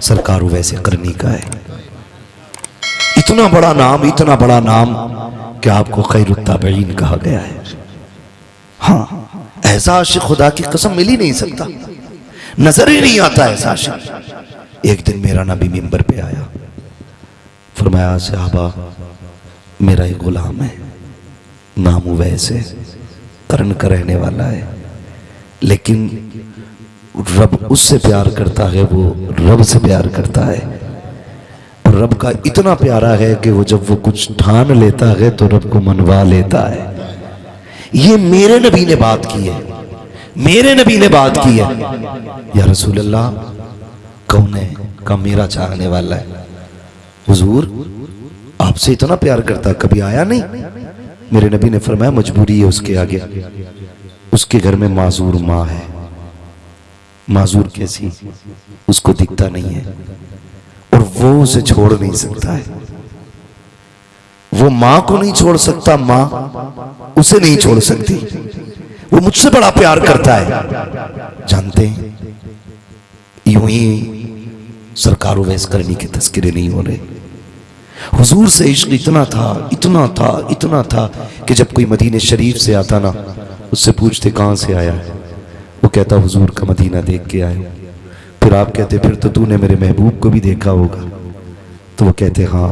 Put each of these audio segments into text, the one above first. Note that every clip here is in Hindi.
सरकार वैसे करनी का है। इतना बड़ा नाम कि आपको खैरुत ताबईन कहा गया है। हाँ, ऐसा आशिक खुदा की कसम मिल ही नहीं सकता, नजर ही नहीं आता ऐसा आशिक। एक दिन मेरा नबी मिंबर पे आया, फरमाया सहाबा मेरा एक गुलाम है, नाम उवैस है, करन का रहने वाला है, लेकिन रब उससे प्यार करता है, वो रब से प्यार करता है। और रब का इतना प्यारा है कि वो जब वो कुछ ठान लेता है तो रब को मनवा लेता है। ये मेरे नबी ने बात की है, मेरे नबी ने बात की है। या रसूल अल्लाह कौन है? का मेरा चाहने वाला है। हुजूर आपसे इतना प्यार करता, कभी आया नहीं? मेरे नबी ने फरमाया मजबूरी है उसके आगे, उसके घर में माजूर माँ है। माजूर कैसी? उसको दिखता नहीं है और वो उसे छोड़ नहीं सकता है। वो माँ को नहीं छोड़ सकता, माँ उसे नहीं छोड़ सकती। वो मुझसे बड़ा प्यार करता है। जानते हैं, यूं ही सरकार उवैस करनी के तस्करे नहीं हो रहे। हुजूर से इश्क इतना था कि जब कोई मदीने शरीफ से आता ना, उससे पूछते कहाँ से आया है, वो कहता हुजूर का मदीना देख के आया। फिर आप कहते फिर तो तूने मेरे महबूब को भी देखा होगा, तो वो कहते हाँ।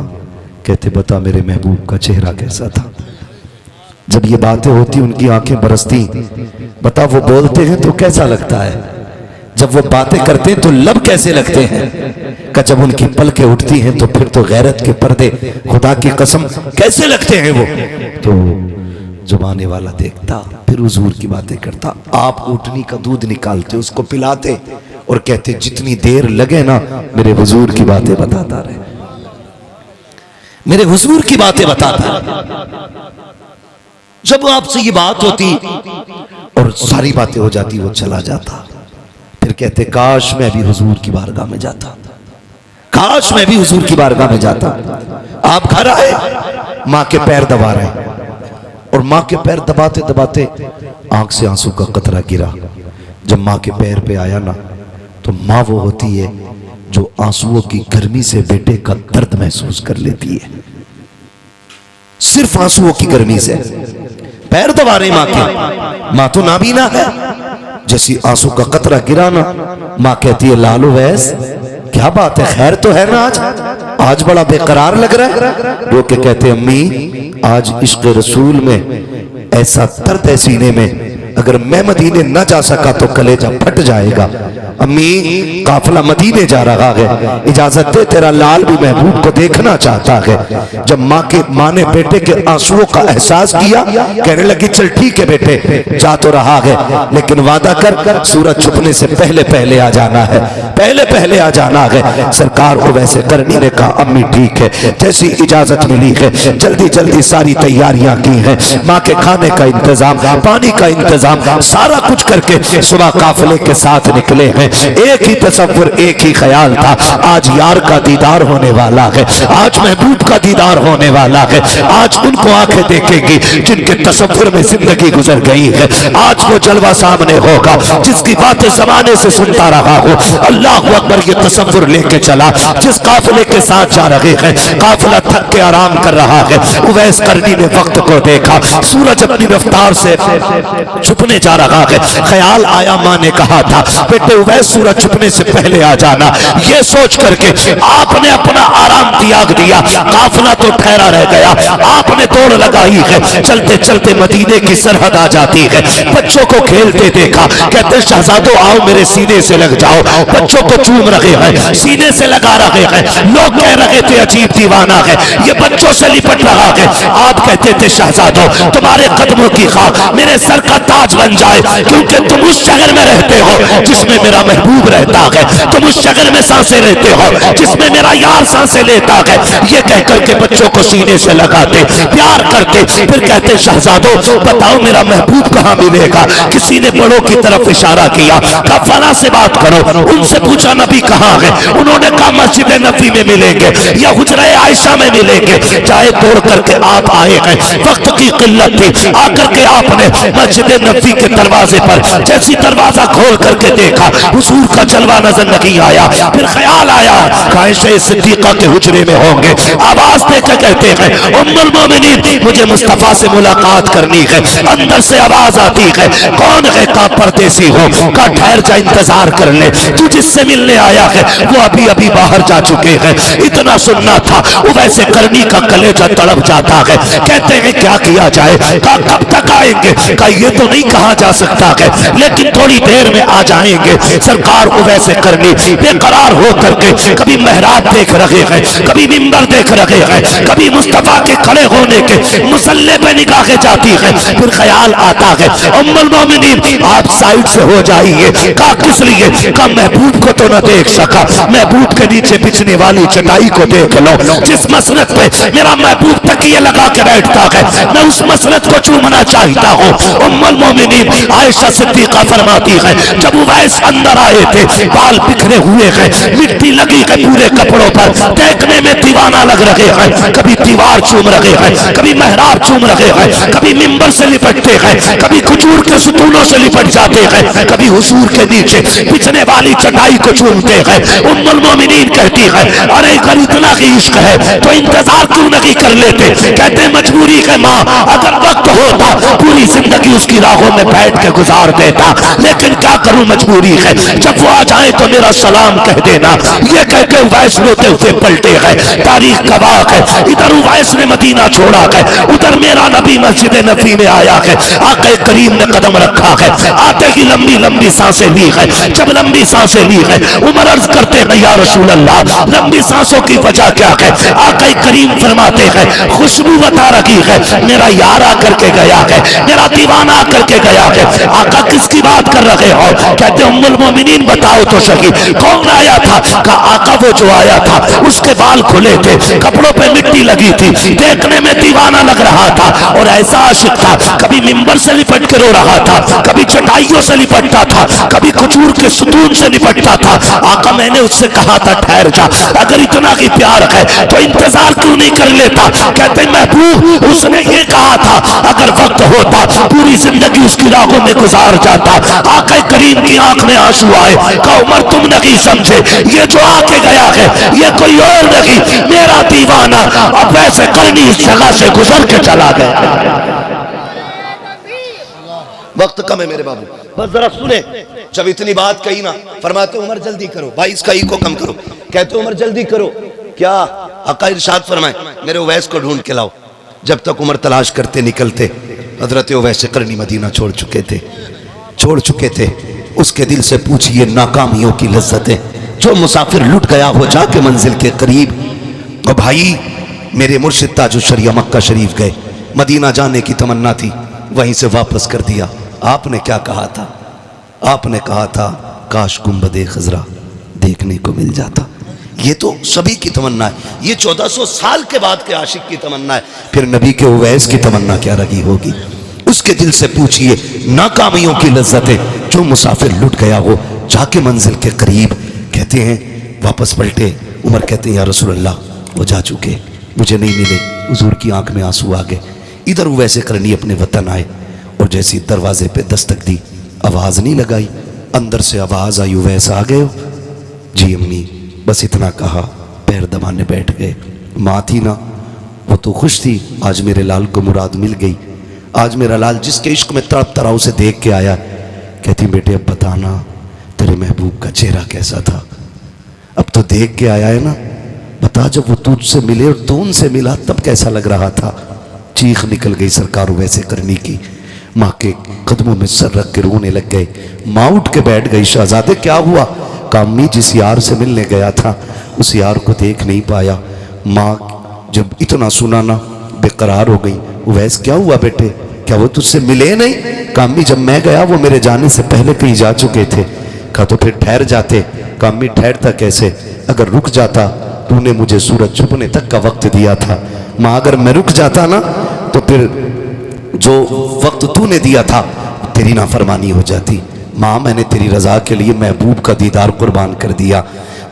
कहते बता मेरे महबूब का चेहरा कैसा था? जब ये बातें होती उनकी आंखें बरसती। बता वो बोलते हैं तो कैसा लगता है, जब वो बातें करते हैं तो लब कैसे लगते हैं? का जब उनकी पलकें उठती हैं तो फिर तो गैरत के पर्दे खुदा की कसम कैसे लगते हैं वो। तो जुबाने वाला देखता, फिर हुजूर की बातें करता। आप ऊँटनी का दूध निकालते, उसको पिलाते और कहते जितनी देर लगे ना मेरे हुजूर की बातें बताता रहे, मेरे हुजूर की बातें बताता रहे। जब आपसे ये बात होती और सारी बातें हो जाती, वो चला जाता। फिर कहते काश मैं भी हुजूर की बारगाह में जाता, काश मैं भी हुजूर की बारगाह में जाता। आप घर आए, माँ के पैर दबा रहे, और माँ के पैर दबाते दबाते आंख से आंसू का कतरा गिरा। जब माँ के पैर पे आया ना, तो माँ वो होती है जो आंसुओं की गर्मी से बेटे का दर्द महसूस कर लेती है। सिर्फ आंसुओं की गर्मी से पैर दबा रहे माँ के। माँ तो नाबीना है, जैसी आंसू का कतरा गिरा ना, माँ कहती है लालू वैस क्या बात है, खैर तो है ना? आज बड़ा बेकरार लग रहा है। रो के कहते अम्मी आज इश्क रसूल में ऐसा दर्द है सीने में, अगर मैं मदीने न जा सका तो कलेजा फट जाएगा। अम्मी काफिला मदीने जा रहा है, इजाजत दे, तेरा लाल भी महबूब को देखना चाहता है। जब माँ ने बेटे के आंसुओं का एहसास किया, कहने लगी चल ठीक है बेटे जा तो रहा है, लेकिन वादा कर सूरज छुपने से पहले पहले आ जाना है, पहले पहले आ जाना है। सरकार को वैसे करनी ने कहा अम्मी ठीक है। जैसी इजाजत मिली है जल्दी जल्दी सारी तैयारियां की हैं, माँ के खाने का इंतजाम, पानी का इंतजाम, सारा कुछ करके सुबह काफिले के साथ निकले हैं। एक ही तसव्वुर, एक ही ख्याल था, आज यार का दीदार होने वाला है, आज महबूब का दीदार होने वाला है, आज उनको आंखें देखेंगी जिनके तसव्वुर में जिंदगी गुजर गई है, आज वो जलवा सामने होगा जिसकी बातें जमाने से सुनता रहा हो। अल्लाह अकबर, ये तसव्वुर लेके चला। जिस काफिले के साथ जा रहे हैं, काफिला थक के आराम कर रहा है। उवैस करनी ने वक्त को देखा, सूरज अपनी रफ्तार से छुपने जा रहा है। ख्याल आया, माँ ने कहा था बेटे उवैस सूरज छुपने से पहले आ जाना। ये सोच करके आपने अपना आराम त्याग दिया, काफिला तो ठहरा रह गया। आपने दौड़ लगाई है, चलते चलते मदीने की सरहद आ जाती है। बच्चों को खेलते देखा, कहते शहजादो आओ मेरे सीने से लग जाओ। बच्चों को चूम रहे हैं, सीने से लगा रहे हैं। लोग कह रहे थे अजीब दीवाना है, ये बच्चों से लिपट रहा है। आप कहते थे शहजादो तुम्हारे कदमों की खाक मेरे सर का ताज बन जाए, क्योंकि तुम उस शहर में रहते हो जिसमें मेरा महबूब रहता है, तुम उस शहर में सांसें लेते हो जिसमें मेरा यार सांसें लेता है। ये कहकर के बच्चों को सीने से लगाते, प्यार करते, फिर कहते शहजादो बताओ मेरा महबूब कहाँ मिलेगा। किसी ने बड़ों की तरफ इशारा किया, कहा फला से बात करो। उनसे पूछा नबी कहाँ है, उन्होंने कहा मस्जिद नबी में मिलेंगे या हुजरा आयशा में मिलेंगे। चाहे दौड़ करके आप आए हैं, वक्त की किल्लत थी, आकर के आपने मस्जिद नबी के दरवाजे पर जैसी दरवाजा खोल करके देखा, हुजूर का जलवा नजर नहीं आया। फिर ख्याल आया आयशा सिद्दीका के हुजरे में होंगे। आवाज देकर कहते हैं उम्मुल मोमिनीन, मुझे मुस्तफा से मुलाकात करनी है। अंदर से आवाज आती है, कौन है? का परदेसी हो का, ठहर जा, इंतजार कर ले, तू जिससे मिलने आया है वो अभी अभी बाहर जा चुके हैं। इतना सुनना था। वैसे करनी का कलेजा तड़प जाता है। कहते हैं क्या किया जाए? का कब तक आएंगे? का ये तो नहीं कहा जा सकता है, लेकिन थोड़ी देर में आ जाएंगे। सरकार को वैसे करनी बेकरार हो करके कभी मेहराब देख रहे हैं, कभी मिंबर देख रहे हैं, कभी मुस्तफा के खड़े होने के मुसल्ले पे निगाहें जाती है। फिर ख्याल आता है उम्मुल मोमिनीन आप साइड से हो जाइए। का किस लिए? का महबूब को तो न देख सका, महबूब के नीचे बिछने वाली चटाई को देख लो। जिस मसरत पे मेरा महबूब तकिए लगा के बैठता है, मैं उस मसरत को चूमना चाहता हूँ। उम्मुल मोमिनीन आयशा सिद्दीका फरमाती है जब उवैस अंदर आए थे, बाल बिखरे हुए हैं, मिट्टी लगी है पूरे कपड़ों पर, देखने में दीवाना लग रहे हैं। कभी दीवार चूम रहे हैं, कभी मेहराब चूम रहे हैं, कभी मिंबर से लिपटते हैं, कभी खजूर के सुतूनों से लिपट जाते हैं, कभी हुजूर के नीचे बिछने वाली चटाई को चूमते हैं। उम्मुल मोमिनीन कहती है अरे अगर इतना ही इश्क है तो इंतजार क्यों नहीं कर लेते? कहते मजबूरी है माँ, अगर वक्त होता पूरी जिंदगी उसकी राहों में बैठ के गुजार देता, लेकिन क्या करूं मजबूरी है। जब वो आ जाए तो मेरा सलाम कह देना। ये कहते उवैस रोते हुए पलटे हैं। तारीख गवाह है, इधर उवैस ने मदीना छोड़ा है, उधर मेरा नबी मस्जिद नबी में आया है। आके करीम ने कदम रखा है, आते ही लंबी लंबी सांसें ली है। जब लंबी सांसें ली है, उमर अर्ज करते हैं या रसूल अल्लाह लंबी सांसों की वजह क्या है? आके करीम फरमाते हैं खुशबू बता रही है, मेरा यार आकर के गया है, मेरा दीवाना आकर के गया है। आका किसकी बात कर रहे हो? कहते उम्मुल मोमिनीन बताओ तो सही कौन आया था? का आका वो जो आया था उसके बाल खुले थे, कपड़ों पे मिट्टी लगी थी, देखने में दीवाना लग रहा था और ऐसा आशिक था, कभी मिंबर से लिपट के रो रहा था, कभी चटाइयों से लिपटता था, कभी खजूर के सुतून से लिपटता था। आका मैंने उससे कहा था ठहर जा, अगर इतना ही प्यार है तो इंतजार क्यों नहीं कर लेता? कहते महबूब उसने ये कहा था अगर वक्त होता पूरी जिंदगी उसकी राहों में गुजार जाता। आका करीम की आंख में आंसू आए। का उमर तुम नहीं समझे, ये जो आके गया है ये कोई और नहीं, मेरा दीवाना। अब वैसे करनी इस जगह से गुजर के चला गया। वक्त कम है मेरे बाबू, बस जरा सुने। जब इतनी बात कही ना, फरमाते उमर जल्दी करो भाई, इसका ई को कम करो। कहते उमर जल्दी करो। क्या? आका इरशाद फरमाए मेरे उवैस को ढूंढ के लाओ। जब तक उमर तलाश करते निकलते, हजरत उवैस करनी मदीना छोड़ चुके थे। उसके दिल से पूछिए नाकामियों की लज्जतें। जो मुसाफिर लुट गया हो जाके मंजिल के करीब। और भाई मेरे मुर्शिद ताजुल शरिया मक्का शरीफ गए, मदीना जाने की तमन्ना थी, वहीं से वापस कर दिया। आपने क्या कहा था? आपने कहा था काश गुंबदे खजरा देखने को मिल जाता। ये तो सभी की तमन्ना है, ये 1400 साल के बाद के आशिक की तमन्ना है। फिर नबी के उवैस की तमन्ना क्या रही होगी? उसके दिल से पूछिए नाकामियों की लज्जतें। जो मुसाफिर लुट गया हो जाके मंजिल के करीब। कहते हैं वापस पलटे। उमर कहते हैं या रसूल अल्लाह वो जा चुके, मुझे नहीं मिले। हुजूर की आंख में आंसू आ गए। इधर वैसे करनी अपने वतन आए और जैसी दरवाजे पे दस्तक दी, आवाज नहीं लगाई, अंदर से आवाज आई वैसा आ गए हो? जी अम्मी, बस इतना कहा, पैर दबाने बैठ गए। माँ थी ना, वो तो खुश थी, आज मेरे लाल को मुराद मिल गई। आज मेरा लाल जिसके इश्क में तड़प तड़ा उसे देख के आया। कहती बेटे अब बताना तेरे महबूब का चेहरा कैसा था? अब तो देख के आया है ना, बता जब वो तुझसे मिले और तू उनसे मिला तब कैसा लग रहा था? चीख निकल गई सरकार वैसे करनी की। माँ के कदमों में सर रख के रोने लग गए। माँ उठ के बैठ गई। शहजादे क्या हुआ? कामी जिस यार से मिलने गया था उस यार को देख नहीं पाया। माँ जब इतना सुना ना बेकरार हो गई। वैसे क्या हुआ बेटे, क्या वो तुझसे मिले नहीं? कामी जब मैं गया वो मेरे जाने से पहले कहीं जा चुके थे। कहा तो फिर ठहर जाते। कामी ठहरता कैसे, अगर रुक जाता, तूने मुझे सूरज छुपने तक का वक्त दिया था। माँ अगर मैं रुक जाता ना तो फिर जो वक्त तूने दिया था तेरी नाफरमानी हो जाती। माँ मैंने तेरी रजा के लिए महबूब का दीदार कुर्बान कर दिया।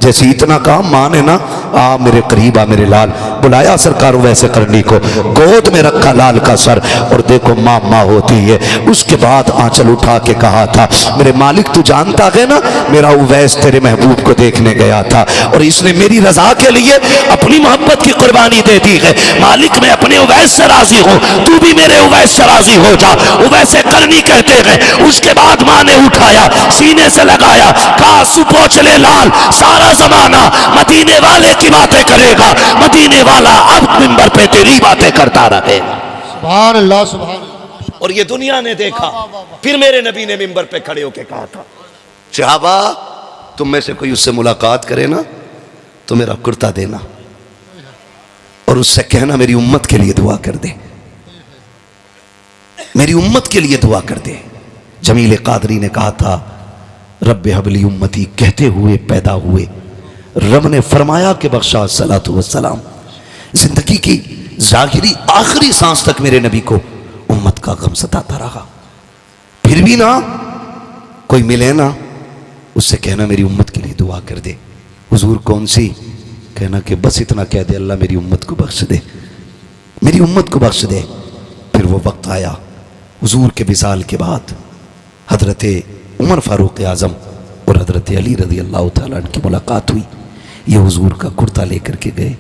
जैसे इतना कहा, माँ ने ना आ मेरे करीब आ मेरे लाल, बुलाया सरकार वैसे करनी को, गोद में रखा लाल का सर, और देखो माँ माँ होती है। उसके बाद आंचल उठा के कहा था, मेरे मालिक तू जानता है ना, मेरा उवैस तेरे महबूब को देखने गया था और इसने मेरी रजा के लिए अपनी मोहब्बत की कुर्बानी दे दी है। मालिक मैं अपने उवैस से राजी हूँ, तू भी मेरे उवैस से राजी हो जा। उवैसे करनी कहते हैं। उसके बाद माँ ने उठाया, सीने से लगाया, कहा सुपोछ ले लाल, सारा जमाना मदीने वाले की बातें करेगा, मदीने वाला अब मिंबर पे तेरी बातें करता रहेगा। सुभान अल्लाह, सुभान अल्लाह। और ये दुनिया ने देखा। फिर मेरे नबी ने मिंबर पे खड़े होकर कहा था, सहाबा तुम में से कोई उससे मुलाकात करे ना तो मेरा कुर्ता देना और उससे कहना मेरी उम्मत के लिए दुआ कर दे, मेरी उम्मत के लिए दुआ कर दे। जमील कादरी ने कहा था, रब्बे हबली उम्मती कहते हुए पैदा हुए, रब ने फरमाया कि बख्शा सलातु वस्सलाम, जिंदगी की जाहिरी आखिरी सांस तक मेरे नबी को उम्मत का गम सताता रहा। फिर भी ना कोई मिले ना, उससे कहना मेरी उम्मत के लिए दुआ कर दे। हुजूर कौन सी? कहना कि बस इतना कह दे, अल्लाह मेरी उम्मत को बख्श दे, मेरी उम्मत को बख्श दे। फिर वो वक्त आया, हुजूर के विसाल के बाद हजरत उमर फारूक आज़म और हजरत अली रज़ी अल्लाह तआला अन्हु की मुलाकात हुई। ये हुजूर का कुर्ता लेकर के गए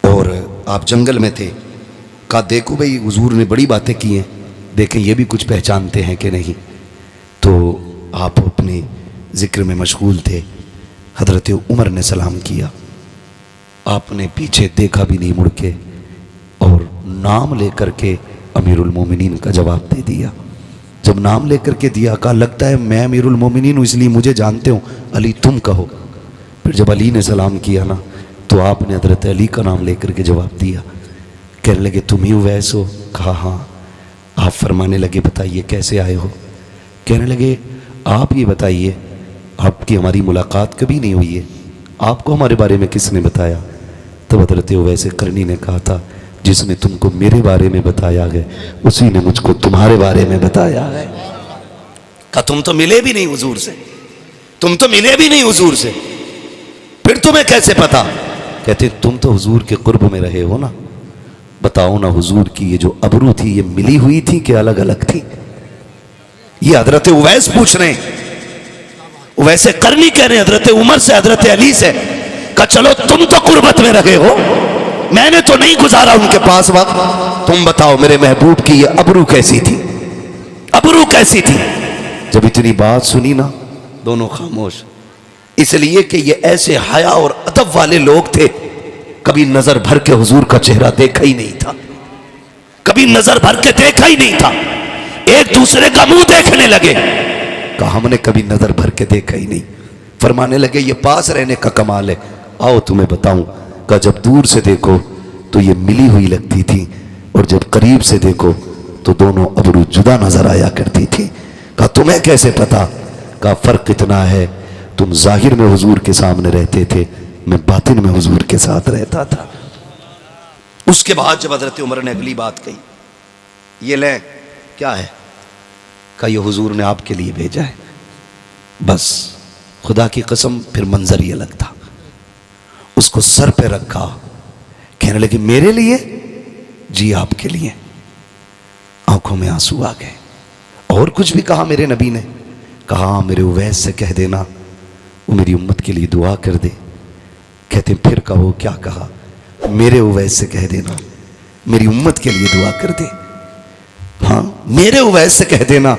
और आप जंगल में थे। कहा देखो भाई हुजूर ने बड़ी बातें की हैं, देखें ये भी कुछ पहचानते हैं कि नहीं। तो आप अपने ज़िक्र में मशगूल थे। हजरत उमर ने सलाम किया, आपने पीछे देखा भी नहीं मुड़ के और नाम लेकर के अमीरुल मोमिनीन का जवाब दे दिया। जब नाम लेकर के दिया, कहा लगता है मैं अमीरुल मोमिनीन हूँ इसलिए मुझे जानते हो, अली तुम कहो। फिर जब अली ने सलाम किया ना तो आपने हजरत अली का नाम लेकर के जवाब दिया। कहने लगे तुम ही उवैस हो? कहा हाँ। आप फरमाने लगे बताइए कैसे आए हो? कहने लगे आप ये बताइए, आपकी हमारी मुलाकात कभी नहीं हुई है, आपको हमारे बारे में किसने बताया? तब हजरत उवैस करनी ने कहा था, जिसने तुमको मेरे बारे में बताया है उसी ने मुझको तुम्हारे बारे में बताया है। कहा तुम तो मिले भी नहीं हुजूर से, तुम तो मिले भी नहीं हुजूर से, फिर तुम्हें कैसे पता? कहते तुम तो हुजूर के कुर्ब में रहे हो ना, बताओ ना हुजूर की ये जो अबरू थी ये मिली हुई थी कि अलग अलग थी? ये हजरत उवैस पूछ रहे हैं, उवैसे करनी कह रहे हैं हजरत उमर से, हजरत अली से। कहा चलो तुम तो कुर्बत में रहे हो, मैंने तो नहीं गुजारा उनके पास वक्त, तुम बताओ मेरे महबूब की ये अबरू कैसी थी, अबरू कैसी थी? जब इतनी बात सुनी ना दोनों खामोश, इसलिए कि ये ऐसे हया और अदब वाले लोग थे, कभी नजर भर के हुजूर का चेहरा देखा ही नहीं था, कभी नजर भर के देखा ही नहीं था। एक दूसरे का मुंह देखने लगे। कहा हमने कभी नजर भर के देखा ही नहीं। फरमाने लगे ये पास रहने का कमाल है, आओ तुम्हें बताऊं। का जब दूर से देखो तो ये मिली हुई लगती थी और जब करीब से देखो तो दोनों अबरू जुदा नजर आया करती थी। कहा तुम्हें कैसे पता? का फर्क इतना है, तुम जाहिर में हुजूर के सामने रहते थे, मैं बातिन में हुजूर के साथ रहता था। उसके बाद जब हजरत उमर ने अगली बात कही, ये ले क्या है? का ये हुजूर ने आपके लिए भेजा है। बस खुदा की कसम फिर मंजर ये अलग था। उसको सर पे रखा, कहने लगे मेरे लिए? जी आपके लिए। आंखों में आंसू आ गए। और कुछ भी कहा मेरे नबी ने? कहा मेरे उवैस से कह देना वो मेरी उम्मत के लिए दुआ कर दे। कहते फिर कहो क्या कहा? मेरे उवैस से कह देना मेरी उम्मत के लिए दुआ कर दे। हाँ मेरे उवैस से कह देना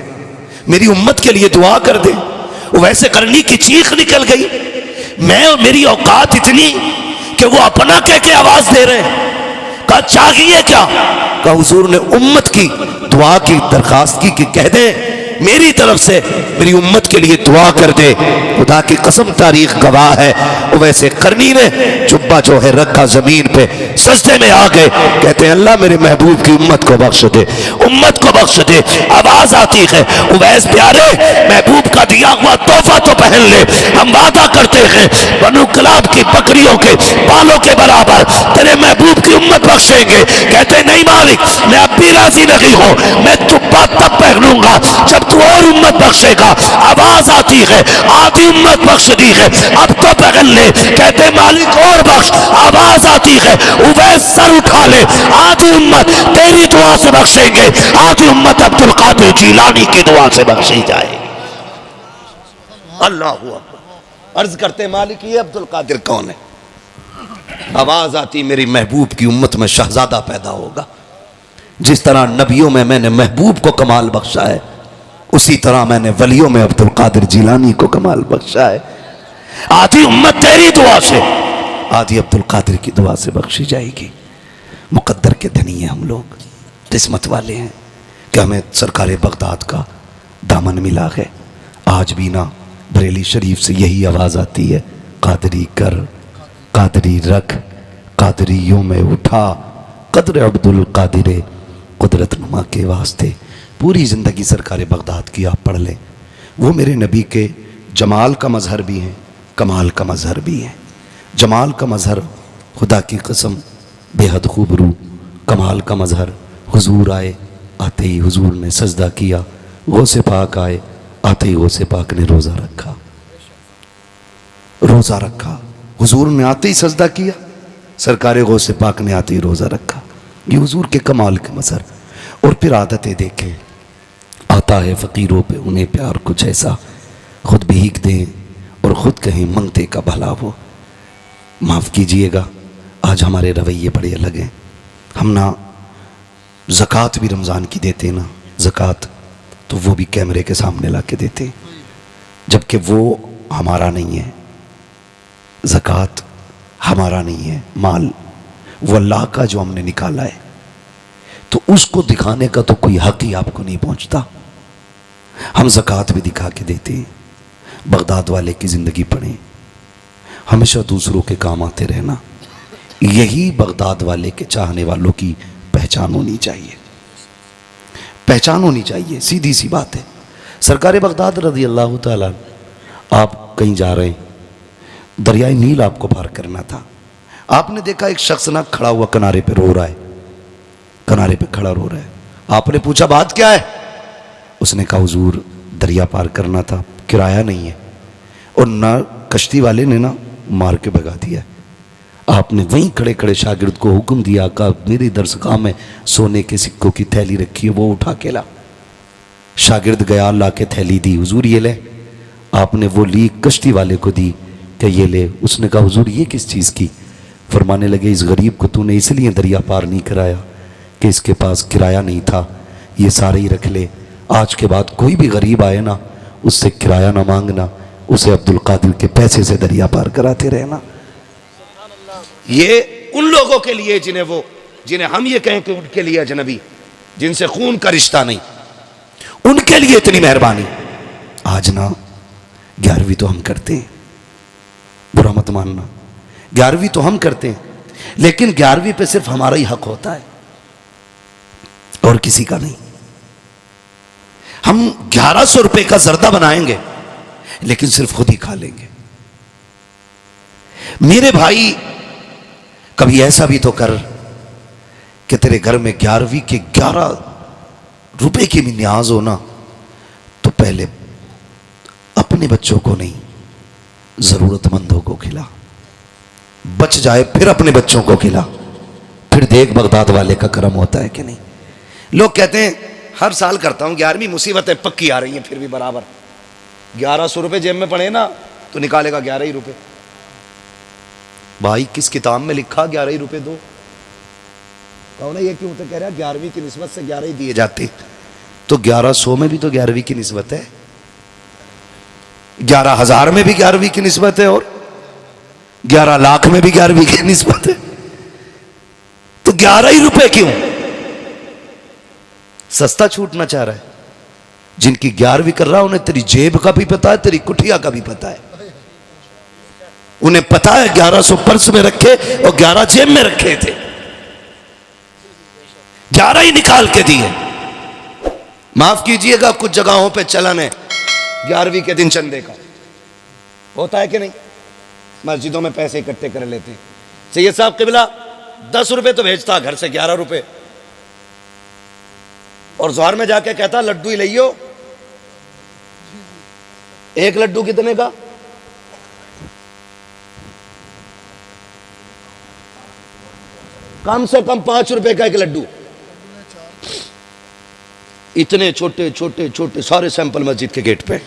मेरी उम्मत के लिए दुआ कर दे। उवैस करनी की चीख निकल गई, मैं और मेरी औकात इतनी कि वो अपना कह के आवाज दे रहे हैं। कहा चाहिए क्या? कहा हुजूर ने उम्मत की दुआ की दरखास्त की कि कह दे मेरी तरफ से मेरी उम्मत के लिए दुआ कर दे। खुदा की कसम तारीख गवाह है, वैसे करनी ने जुब्बा जो है रखा जमीन पे, सजदे में आ गए। कहते हैं अल्लाह मेरे महबूब की उम्मत को बख्श दे, उम्मत को बख्श दे। आवाज आती है उवैस प्यारे महबूब का दिया हुआ तोहफा तो पहन ले, हम वादा करते हैं बनु कलाब की बकरियों के बालों के बराबर तेरे महबूब की उम्मत बख्शेंगे। कहते नहीं मालिक, मैं अब भी राजी नहीं हूं, मैं जुब्बा तब पहनूंगा जब तू और उम्मत बख्शेगा। आवाज आती है आधी उम्मत बख्श दी है, अब तो पहन ले। कहते मालिक और बख्श, आवाज आती है उवैस सर उठा ले, आधी उम्मत तेरी दुआ से बख्शेंगे, आधी उम्मत अब्दुल कादिर जीलानी की दुआ से बख्शी जाएगी। अल्लाह हुआ। अर्ज करते मालिक ये अब्दुल कादिर कौन है? आवाज आती मेरी महबूब की उम्मत में शहजादा पैदा होगा। जिस तरह नबियों में मैंने महबूब को कमाल बख्शा है, उसी तरह मैंने वलियों में अब्दुल कादिर जिलानी को कमाल बख्शा है। आधी उम्मत तेरी दुआ से, आधी अब्दुल कादिर की दुआ से बख्शी जाएगी। मुकद्दर के धनी हैं हम लोग, किस्मत वाले हैं कि हमें सरकार बगदाद का दामन मिला है। आज भी ना बरेली शरीफ से यही आवाज़ आती है, कादरी कर, कादरी रख, कादरियों में उठा, कदर अब्दुल कादिर कुदरत नुमा के वास्ते। पूरी ज़िंदगी सरकार बगदाद की आप पढ़ लें, वो मेरे नबी के जमाल का मजहर भी हैं, कमाल का मजहर भी हैं। जमाल का मजहर खुदा की कसम बेहद खूबरू, कमाल का मजहर हुजूर आए, आते ही हुजूर ने सजदा किया, गौसे पाक आए, आते ही गौसे पाक ने रोज़ा रखा। रोज़ा रखा, हुजूर ने आते ही सजदा किया, सरकार गौसे पाक ने आते ही रोज़ा रखा। ये हुजूर के कमाल के मजहर। और फिर आदतें देखें, आता है फ़कीरों पे उन्हें प्यार कुछ ऐसा, खुद भीख दें और ख़ुद कहें मंगते का भला वो। माफ़ कीजिएगा, आज हमारे रवैये बड़े अलग हैं। हम ना ज़कात भी रमज़ान की देते हैं ना, ज़कात तो वो भी कैमरे के सामने ला के देते हैं, जबकि वो हमारा नहीं है। ज़कात हमारा नहीं है, माल वो अल्लाह का जो हमने निकाला है, तो उसको दिखाने का तो कोई हक ही आपको नहीं पहुंचता। हम ज़कात भी दिखा के देते हैं। बगदाद वाले की ज़िंदगी पढ़ें, हमेशा दूसरों के काम आते रहना, यही बगदाद वाले के चाहने वालों की पहचान होनी चाहिए। पहचान होनी चाहिए, सीधी सी बात है। सरकार बगदाद रज़ी अल्लाह ताला, आप कहीं जा रहे हैं, दरियाई नील आपको पार करना था, आपने देखा एक शख्स ना खड़ा हुआ किनारे पे रो रहा है, किनारे पे खड़ा रो रहा है। आपने पूछा बात क्या है? उसने कहा हुजूर दरिया पार करना था, किराया नहीं है, और ना कश्ती वाले ने ना मार के भगा दिया। आपने वहीं खड़े खड़े शागिर्द को हुक्म दिया, कहा मेरी दरसगाह में सोने के सिक्कों की थैली रखी है, वो उठा के ला। शागिर्द गया, ला के थैली दी, हुजूर ये ले। आपने वो ली, कश्ती वाले को दी कि ये ले। उसने कहा हुजूर ये किस चीज़ की? फरमाने लगे इस गरीब को तूने इसलिए दरिया पार नहीं कराया कि इसके पास किराया नहीं था, ये सारे ही रख ले। आज के बाद कोई भी गरीब आए ना, उससे किराया ना मांगना, उसे अब्दुल कादिर के पैसे से दरिया पार कराते रहना। ये उन लोगों के लिए जिन्हें हम ये कहें कि उनके लिए अजनबी, जिनसे खून का रिश्ता नहीं, उनके लिए इतनी मेहरबानी। आज ना 11वीं तो हम करते हैं, बुरा मत मानना, 11वीं तो हम करते हैं, लेकिन 11वीं पे सिर्फ हमारा ही हक होता है और किसी का नहीं। हम 1100 रुपए का जर्दा बनाएंगे, लेकिन सिर्फ खुद ही खा लेंगे। मेरे भाई कभी ऐसा भी तो कर कि तेरे घर में 11वीं के 11 रुपए की भी न्याज हो ना, तो पहले अपने बच्चों को नहीं, जरूरतमंदों को खिला, बच जाए फिर अपने बच्चों को खिला, फिर देख बगदाद वाले का करम होता है कि नहीं। लोग कहते हैं हर साल करता हूं, 11वीं मुसीबतें पक्की आ रही हैं, फिर भी बराबर 1100 रुपए जेब में पड़े ना तो निकालेगा 11 ही रुपए। भाई किस किताब में लिखा 11 ही रुपए दो? कहो ना ये क्यों तो कह रहा है 11वीं की निस्बत से 11 ही दिए जाते, तो 1100 में भी तो 11वीं की निस्बत है, 11,000 में भी 11वीं की निस्बत है, और 11 लाख में भी 11वीं की निस्बत है। तो 11 ही रुपए क्यों? सस्ता छूटना चाह रहा है। जिनकी 11वीं कर रहा है उन्हें तेरी जेब का भी पता है, तेरी कुठिया का भी पता है। उन्हें पता है 1100 पर्स में रखे और 11 जेब में रखे थे, 11 ही निकाल के दिए। माफ कीजिएगा, कुछ जगहों पे चलन है 11वीं के दिन चंदे का, होता है कि नहीं? मस्जिदों में पैसे इकट्ठे कर लेते हैं। सैयद साहब क़िबला 10 रुपए तो भेजता, घर से 11 रुपए। और जोहर में जाके कहता लड्डू ही लियो। एक लड्डू कितने का? कम से कम 5 रुपए का एक लड्डू। इतने छोटे छोटे छोटे सारे सैंपल मस्जिद के गेट पे।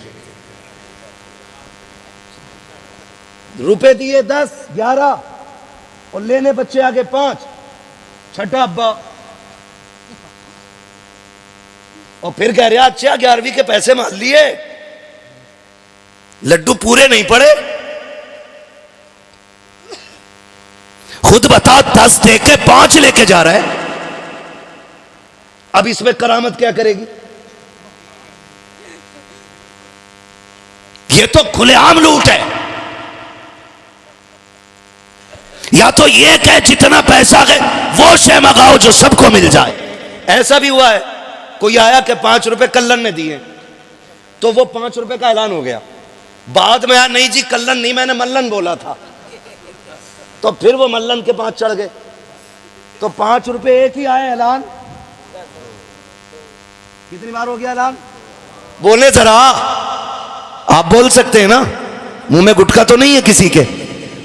रुपए दिए 10, 11 और लेने बच्चे आगे 5, छठा अब्बा। और फिर कह रहे अच्छा 11वीं के पैसे मान लिए, लड्डू पूरे नहीं पड़े। खुद बता 10 दे के 5 लेके जा रहा है। अब इसमें करामत क्या करेगी? ये तो खुलेआम लूट है। या तो ये कह जितना पैसा है वो शे मंगाओ जो सबको मिल जाए। ऐसा भी हुआ है, कोई आया कि 5 रुपए कल्लन ने दिए, तो वो 5 रुपए का ऐलान हो गया। बाद में आया नहीं जी कल्लन नहीं, मैंने मल्लन बोला था। तो फिर वो मल्लन के 5 चढ़ गए, तो 5 रुपए एक ही आए ऐलान। कितनी बार हो गया ऐलान? बोले जरा, आप बोल सकते हैं ना, मुंह में गुटखा तो नहीं है किसी के।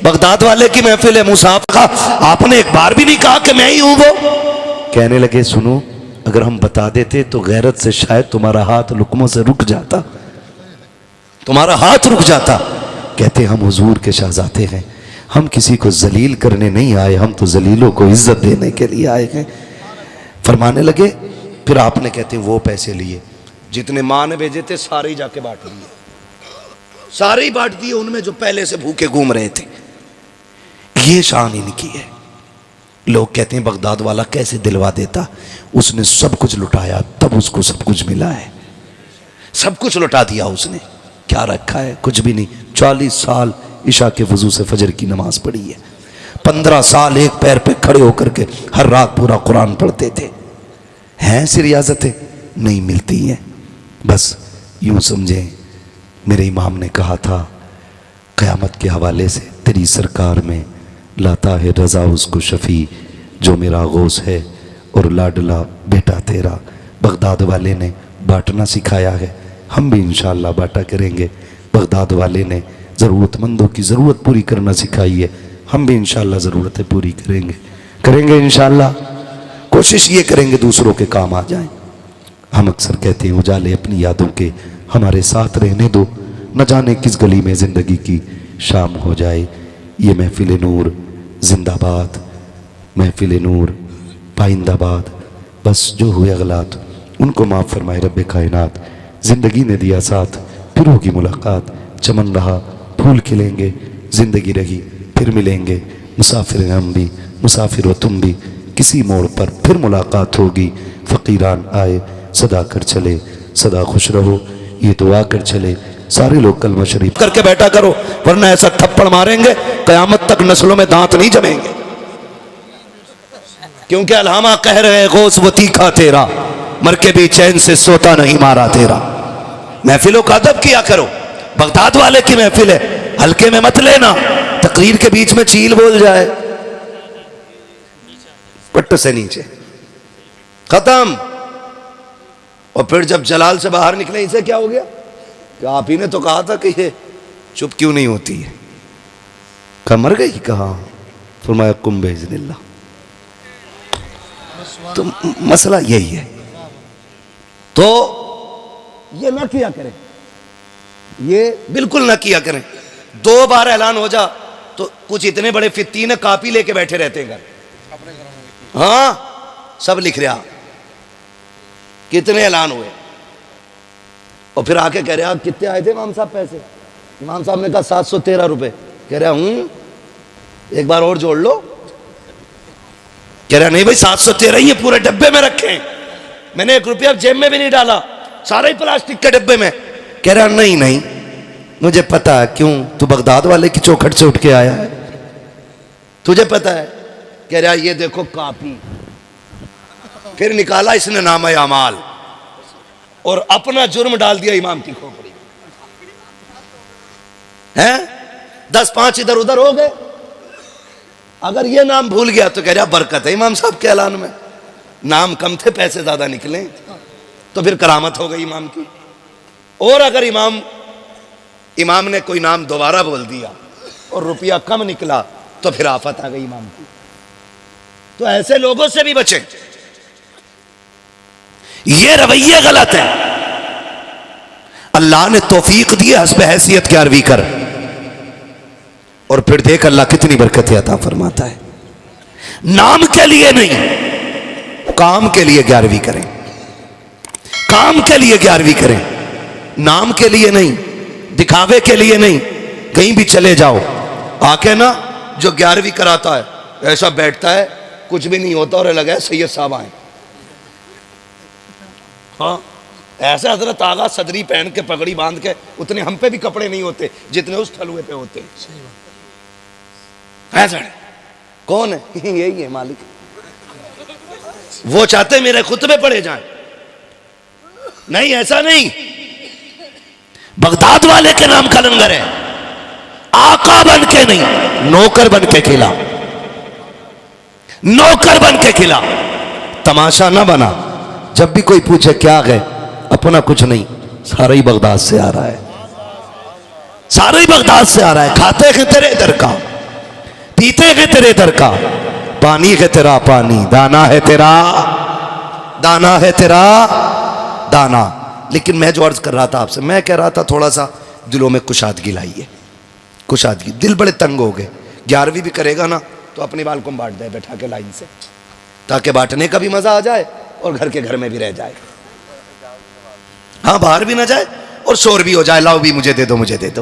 बगदाद वाले की महफिल है, मुसाफिर का आपने एक बार भी नहीं कहा कि मैं ही हूं वो। कहने लगे सुनो, अगर हम बता देते तो गैरत से शायद तुम्हारा हाथ लुकमों से रुक जाता, तुम्हारा हाथ रुक जाता। कहते हम हुजूर के शहजादे हैं, हम किसी को जलील करने नहीं आए, हम तो जलीलों को इज्जत देने के लिए आए हैं। फरमाने लगे फिर आपने कहते वो पैसे लिए जितने माँ ने भेजे थे सारे ही जाके बांट दिए, सारे ही बांट दिए उनमें जो पहले से भूखे घूम रहे थे। ये शान इनकी है। लोग कहते हैं बगदाद वाला कैसे दिलवा देता, उसने सब कुछ लुटाया तब उसको सब कुछ मिला है। सब कुछ लुटा दिया उसने, क्या रखा है? कुछ भी नहीं। 40 साल इशा के वजू से फजर की नमाज पढ़ी है। 15 साल एक पैर पे खड़े होकर के हर रात पूरा कुरान पढ़ते थे। हैं ऐसी रियाजतें नहीं मिलती हैं। बस यूं समझें, मेरे इमाम ने कहा था क़यामत के हवाले से तेरी सरकार में लाता है रज़ा उसको शफ़ी जो मेरा गौस है और लाडला बेटा तेरा। बगदाद वाले ने बांटना सिखाया है, हम भी इंशाअल्लाह बांटा करेंगे। बगदाद वाले ने ज़रूरतमंदों की ज़रूरत पूरी करना सिखाई है, हम भी इंशाअल्लाह ज़रूरतें पूरी करेंगे इंशाअल्लाह। कोशिश ये करेंगे दूसरों के काम आ जाएं। हम अक्सर कहते हैं उजाले अपनी यादों के हमारे साथ रहने दो, न जाने किस गली में ज़िंदगी की शाम हो जाए। ये महफिल नूर जिंदाबाद, महफिल नूर पाइंदाबाद। बस जो हुए गलात उनको माफ़ फरमाए रब्बे कायनात। ज़िंदगी ने दिया साथ फिर होगी मुलाकात, चमन रहा फूल खिलेंगे, ज़िंदगी रही फिर मिलेंगे। मुसाफिर हैं हम भी, मुसाफिर हो तुम भी, किसी मोड़ पर फिर मुलाकात होगी। फ़कीरान आए सदा कर चले, सदा खुश रहो ये दुआ कर चले। सारे लोग कलमा शरीफ करके बैठा करो, वरना ऐसा थप्पड़ मारेंगे क़यामत तक नस्लों में दांत नहीं जमेंगे। क्योंकि अलहामा कह रहे गौस वो तीखा तेरा, मर के भी चैन से सोता नहीं मारा तेरा। महफिलों का अदब किया करो। बगदाद वाले की महफिल है, हल्के में मत लेना। तकरीर के बीच में चील बोल जाए, पट्ट से नीचे खत्म। और फिर जब जलाल से बाहर निकले, इसे क्या हो गया कि आप ही ने तो कहा था कि ये चुप क्यों नहीं होती है। कहा मर गई, कहा फरमाया कुम बेइज़्निल्लाह। तो मसला यही है। तो ये ना किया करें, ये बिल्कुल ना किया करें। 2 बार ऐलान हो जा तो कुछ इतने बड़े फित्तीन कापी लेके बैठे रहते हैं घर। हाँ सब लिख रहा कितने ऐलान हुए, और फिर आके कह रहे कितने आए थे इमाम साहब पैसे। इमाम साहब ने कहा 713 रुपए। कह रहा एक बार और जोड़ लो। कह रहा नहीं भाई 713 ही है, पूरे डब्बे में रखे हैं, मैंने 1 रुपया जेब में भी नहीं डाला, सारे ही प्लास्टिक के डब्बे में। कह रहा नहीं नहीं मुझे पता है, क्यों तू बगदाद वाले की चौखट से उठ के आया है, तुझे पता है। कह रहा ये देखो कापी। फिर निकाला इसने नामा अमाल और अपना जुर्म डाल दिया इमाम की खोपड़ी है। 10-5 इधर उधर हो गए, अगर ये नाम भूल गया तो कह रहा बरकत है इमाम साहब के ऐलान में, नाम कम थे पैसे ज्यादा निकले तो फिर करामत हो गई इमाम की। और अगर इमाम ने कोई नाम दोबारा बोल दिया और रुपया कम निकला तो फिर आफत आ गई इमाम की। तो ऐसे लोगों से भी बचें, ये रवैये गलत है। अल्लाह ने तौफीक दी हस्ब हैसियत 11वीं कर, और फिर देख अल्लाह कितनी बरकत अता फरमाता है। नाम के लिए नहीं, काम के लिए 11वीं करें, काम के लिए 11वीं करें, नाम के लिए नहीं, दिखावे के लिए नहीं। कहीं भी चले जाओ आके ना जो 11वीं कराता है ऐसा बैठता है, कुछ भी नहीं होता और लगा है सैयद साहब आए। हाँ, ऐसे हजरत आगा सदरी पहन के पगड़ी बांध के, उतने हम पे भी कपड़े नहीं होते जितने उस थलुए पे होते। ऐसा कौन है? यही है मालिक। वो चाहते मेरे खुतबे पढ़े जाएं, नहीं ऐसा नहीं। बगदाद वाले के नाम का लंगर है, आका बन के नहीं, नौकर बन के खिला, नौकर बन के खिला, तमाशा ना बना। जब भी कोई पूछे क्या है, अपना कुछ नहीं, सारा ही बगदाद से आ रहा है, सारा ही बगदाद से आ रहा है। खाते हैं तेरे इधर का, पीते हैं तेरे इधर का, पानी है तेरा पानी, दाना है तेरा, दाना है तेरा दाना। लेकिन मैं जो अर्ज कर रहा था आपसे, मैं कह रहा था थोड़ा सा दिलों में कुशादगी लाइए, कुशादगी। दिल बड़े तंग हो गए। 11वीं भी करेगा ना तो अपने बाल को बांट दे बैठा के लाइन से, ताकि बांटने का भी मजा आ जाए और घर के घर में भी रह जाए। हाँ, बाहर भी ना जाए और शोर भी हो जाए, लाओ भी मुझे दे दो, मुझे दे दो,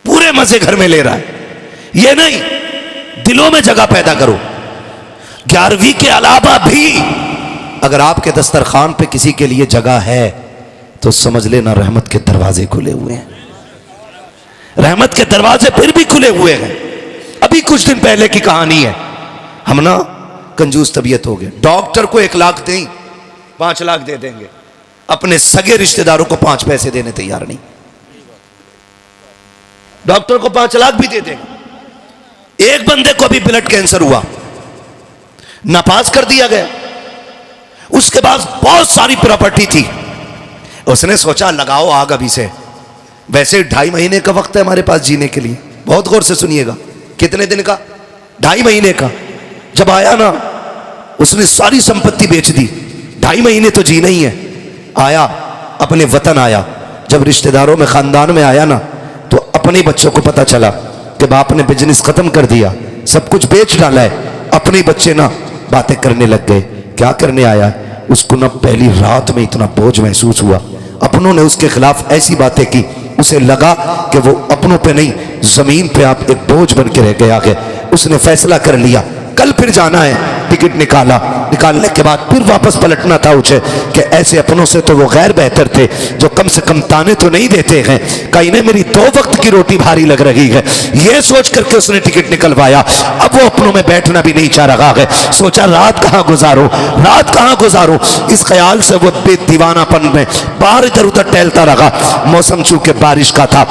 पूरे मजे घर में ले रहा है। ये नहीं, दिलों में जगह पैदा करो। 11वीं के अलावा भी अगर आपके दस्तरखान पे किसी के लिए जगह है तो समझ लेना रहमत के दरवाजे खुले हुए हैं, रहमत के दरवाजे फिर भी खुले हुए हैं। अभी कुछ दिन पहले की कहानी है, हम ना कंजूस तबीयत हो गए। डॉक्टर को 1 लाख दें, 5 लाख दे देंगे, अपने सगे रिश्तेदारों को 5 पैसे देने तैयार नहीं। डॉक्टर को 5 लाख भी दे देंगे। एक बंदे को भी ब्लड कैंसर हुआ, नापास कर दिया गया। उसके पास बहुत सारी प्रॉपर्टी थी, उसने सोचा लगाओ आग अभी से। वैसे 2.5 महीने का वक्त है हमारे पास जीने के लिए, बहुत गौर से सुनिएगा। कितने दिन का? 2.5 महीने का। जब आया ना, उसने सारी संपत्ति बेच दी, 2.5 महीने तो जीना ही है। आया अपने वतन आया, जब रिश्तेदारों में खानदान में आया ना, तो अपने बच्चों को पता चला कि बाप ने बिजनेस खत्म कर दिया, सब कुछ बेच डाला है। अपने बच्चे ना बातें करने लग गए, क्या करने आया है? उसको ना पहली रात में इतना बोझ महसूस हुआ, अपनों ने उसके खिलाफ ऐसी बातें की, उसे लगा कि वो अपनों पे नहीं जमीन पे आप एक बोझ बन के रह गया है। उसने फैसला कर लिया कल फिर जाना है। टिकट निकाला, निकालने के बाद फिर वापस पलटना था उसे कि ऐसे अपनों से तो वो गैर बेहतर थे जो कम से कम ताने तो नहीं देते हैं, कहीं ने मेरी 2 वक्त की रोटी भारी लग रही है। ये सोच करके उसने टिकट निकलवाया। अब वो अपनों में बैठना भी नहीं चाह रहा है, सोचा रात कहाँ गुजारो, रात कहाँ गुजारो। इस ख्याल से वो बेदीवानापन में बाहर इधर उधर टहलता रहा। मौसम चूंकि बारिश का था,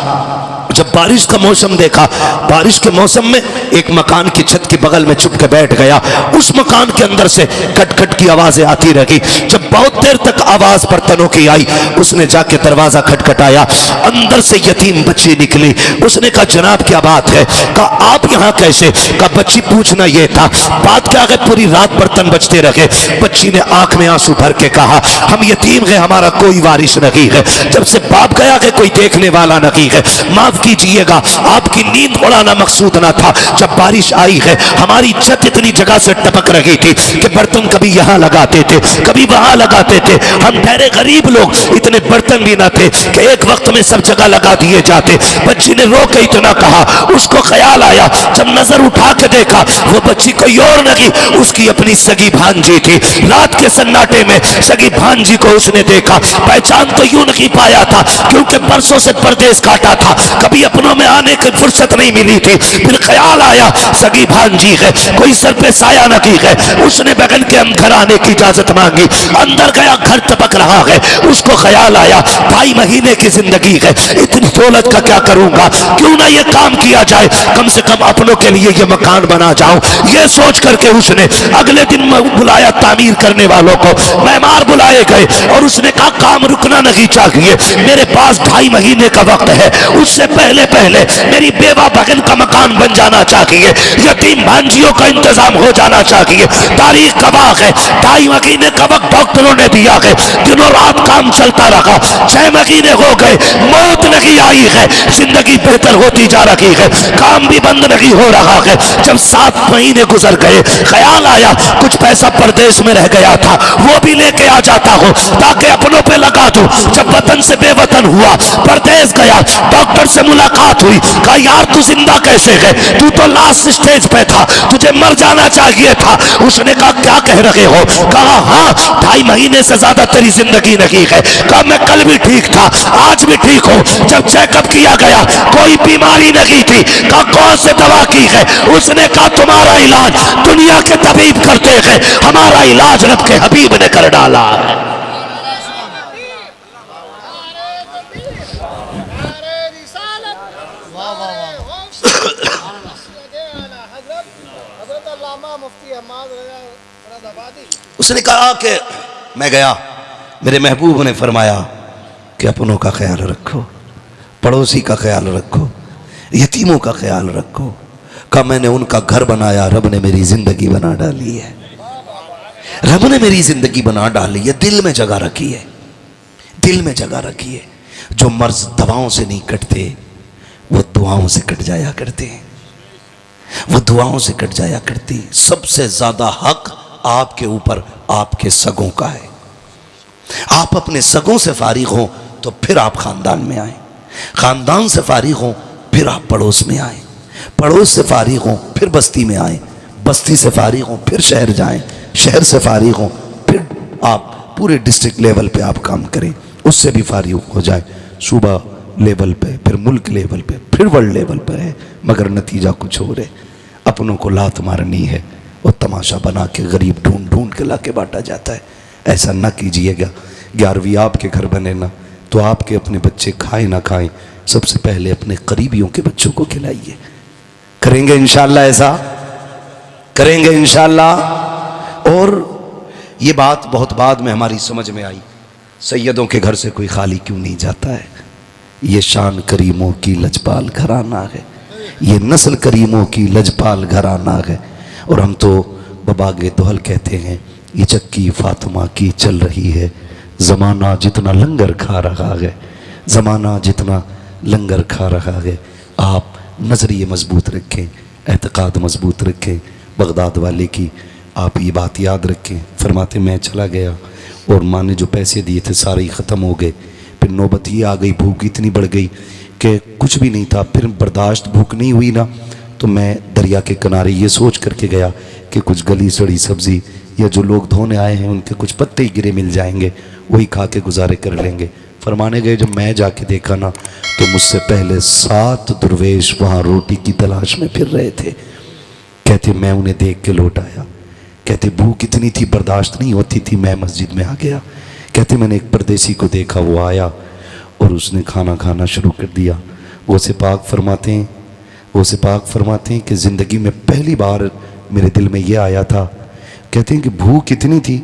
जब बारिश का मौसम देखा, बारिश के मौसम में एक मकान की छत के बगल में चुप के बैठ गया। उस मकान के अंदर से खटखट की आवाजें आती रही। जब बहुत देर तक आवाज बर्तनों की आई, उसने जाके दरवाजा खटखटाया। अंदर से यतीम बच्ची निकली। उसने कहा जनाब क्या बात है? कहा आप यहाँ कैसे? कहा बच्ची पूछना ये था, बात क्या है पूरी रात बर्तन बजते रहे। बच्ची ने आंख में आंसू भर के कहा हम यतीम है, हमारा कोई वारिस नहीं है, जब से बाप गया है कोई देखने वाला नहीं है, माफ कीजिएगा आपकी नींद उड़ाना मकसूद ना था। जब बारिश आई है हमारी छत इतनी जगह से टपक रही थी कि बर्तन कभी यहाँ लगाते थे कभी वहां लगाते थे। हम ठहरे गरीब लोग, इतने बर्तन भी ना थे कि एक वक्त में सब जगह लगा दिए जाते। बच्ची ने रो के इतना कहा, उसको ख्याल आया, जब नजर उठा के देखा वो बच्ची कोई और नहीं उसकी अपनी सगी भांजी थी। रात के सन्नाटे में सगी भांजी को उसने देखा, पहचान तो यूं नहीं पाया था क्योंकि परसों से परदेश काटा था, कभी अपनों में आने की फुर्सत नहीं मिली थी। फिर ख्याल आया सगी भांजी है, कोई सर पे साया नहीं है। उसने बगल के अंदर अंदर आने की इजाजत मांगी, अंदर गया, घर टपक रहा है। उसको ख्याल आया 2.5 महीने की जिंदगी है, इतनी दौलत का क्या करूंगा, क्यों ना ये काम किया जाए, कम से कम अपनों के लिए ये मकान बना जाऊं। ये सोच करके उसने अगले दिन बुलाया तामीर करने वालों को, मेहमान बुलाए गए और उसने कहा काम रुकना नहीं चाहिए, मेरे पास 2.5 महीने का वक्त है, उससे पहले पहले मेरी बेवा बहन का मकान बन जाना चाहिए, यतीम भांजियों का इंतजाम हो जाना चाहिए। तारीख गवाह है 2.5 महीने का वक्त डॉक्टरों ने दिया है, दिनों रात काम चलता रहा, 6 महीने हो गए, मौत नहीं आई है, जिंदगी बेहतर होती जा रही है, काम भी बंद नहीं हो रहा है। जब 7 महीने गुजर गए, ख्याल आया कुछ पैसा परदेश में रह गया था, वो भी लेके आ जाता हूं ताकि अपनों पे लगा दूं। जब वतन से बेवतन हुआ, परदेश गया, डॉक्टर से मुलाकात हुई, कहा यार तू जिंदा कैसे है, तू तो लास्ट स्टेज पे था, तुझे मर जाना चाहिए था। उसने कहा क्या कह रहे हो, कहा हाँ 2.5 महीने से ज्यादा तेरी जिंदगी नहीं है। कहा मैं कल भी ठीक था, आज भी ठीक हूं। जब चेकअप किया गया कोई बीमारी नहीं थी। कहा कौन से दवा की है, उसने कहा तुम्हारा इलाज दुनिया के तबीब करते हैं, हमारा इलाज रब के हबीब ने कर डाला। उसने कहा कि मैं गया, मेरे महबूब ने फरमाया कि अपनों का ख्याल रखो, पड़ोसी का ख्याल रखो, यतीमों का ख्याल रखो। कहा मैंने उनका घर बनाया, रब ने मेरी जिंदगी बना डाली है, रब ने मेरी जिंदगी बना डाली है, दिल में जगह रखी है, दिल में जगह रखी है। जो मर्ज दवाओं से नहीं कटते वो दुआओं से कट जाया करते हैं, वो दुआओं से कट जाया करती। सबसे ज्यादा हक आपके ऊपर आपके सगों का है। आप अपने सगों से फारिग हो तो फिर आप खानदान में आए, खानदान से फारिग हो फिर आप पड़ोस में आए, पड़ोस से फारिग हो फिर बस्ती में आए, बस्ती से फारिग हो फिर शहर जाएं, शहर से फारिग हो फिर आप पूरे डिस्ट्रिक्ट लेवल पे आप काम करें, उससे भी फारिग हो जाए, सूबा लेवल पे, फिर मुल्क लेवल पे, फिर वर्ल्ड लेवल पर है। मगर नतीजा कुछ और है, अपनों को लात मारनी है और तमाशा बना के गरीब ढूंढ ढूंढ के ला के बांटा जाता है। ऐसा ना कीजिएगा। 11वीं आपके घर बने ना तो आपके अपने बच्चे खाएं ना खाएं, सबसे पहले अपने करीबियों के बच्चों को खिलाइए। करेंगे इंशाअल्लाह, ऐसा करेंगे इंशाअल्लाह। और ये बात बहुत बाद में हमारी समझ में आई, सैयदों के घर से कोई खाली क्यों नहीं जाता है। ये शान करीमों की लजपाल घराना है, ये नस्ल करीमों की लजपाल घराना है। और हम तो बबागे दोहल कहते हैं, ये चक्की फातिमा की चल रही है, ज़माना जितना लंगर खा रहा है, ज़माना जितना लंगर खा रहा है। आप नज़रिए मजबूत रखें, एतक़ाद मजबूत रखें। बगदाद वाले की आप ये बात याद रखें, फरमाते मैं चला गया और माँ ने जो पैसे दिए थे सारे ही ख़त्म हो गए। फिर नौबत ये आ गई, भूख इतनी बढ़ गई कि कुछ भी नहीं था, फिर बर्दाश्त भूख नहीं हुई ना, तो मैं दरिया के किनारे ये सोच करके गया कि कुछ गली सड़ी सब्ज़ी या जो लोग धोने आए हैं उनके कुछ पत्ते ही गिरे मिल जाएंगे, वही खा के गुजारे कर लेंगे। फरमाने गए, जब मैं जाके देखा ना तो मुझसे पहले 7 दुर्वेश वहाँ रोटी की तलाश में फिर रहे थे। कहते मैं उन्हें देख के लौट आया, कहते भूख इतनी थी बर्दाश्त नहीं होती थी, मैं मस्जिद में आ गया। कहते मैंने एक परदेसी को देखा, वो आया और उसने खाना खाना शुरू कर दिया। वो से पाक फरमाते हैं कि ज़िंदगी में पहली बार मेरे दिल में ये आया था, कहते हैं कि भूख इतनी थी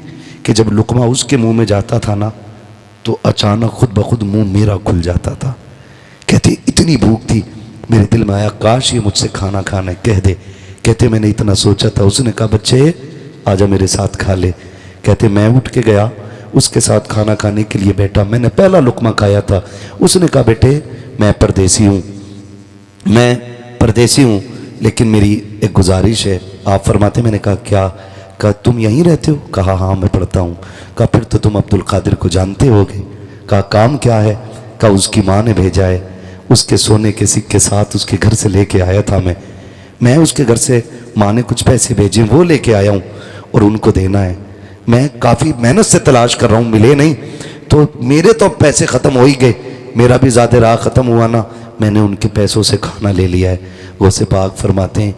कि जब लुकमा उसके मुंह में जाता था ना तो अचानक खुद ब खुद मुंह मेरा खुल जाता था। कहते इतनी भूख थी, मेरे दिल में आया काश ये मुझसे खाना खाना कह दे। कहते मैंने इतना सोचा था। उसने कहा बच्चे आजा मेरे साथ खा ले। कहते मैं उठ के गया, उसके साथ खाना खाने के लिए बैठा, मैंने पहला लुकमा खाया था। उसने कहा बेटे मैं परदेसी हूँ लेकिन मेरी एक गुजारिश है। आप फरमाते, मैंने कहा क्या? कहा तुम यहीं रहते हो? कहा हाँ मैं पढ़ता हूँ। कहा फिर तो तुम अब्दुल कादिर को जानते होगे। कहा काम क्या है? कहा उसकी माँ ने भेजा है, उसके सोने के सिक्के साथ उसके घर से लेके आया था मैं उसके घर से माँ ने कुछ पैसे भेजे, वो लेके आया हूँ और उनको देना है। मैं काफ़ी मेहनत से तलाश कर रहा हूँ, मिले नहीं, तो मेरे तो पैसे ख़त्म हो ही गए, मेरा भी ज़्यादा राह ख़त्म हुआ ना, मैंने उनके पैसों से खाना ले लिया है। गौसे पाक फरमाते हैं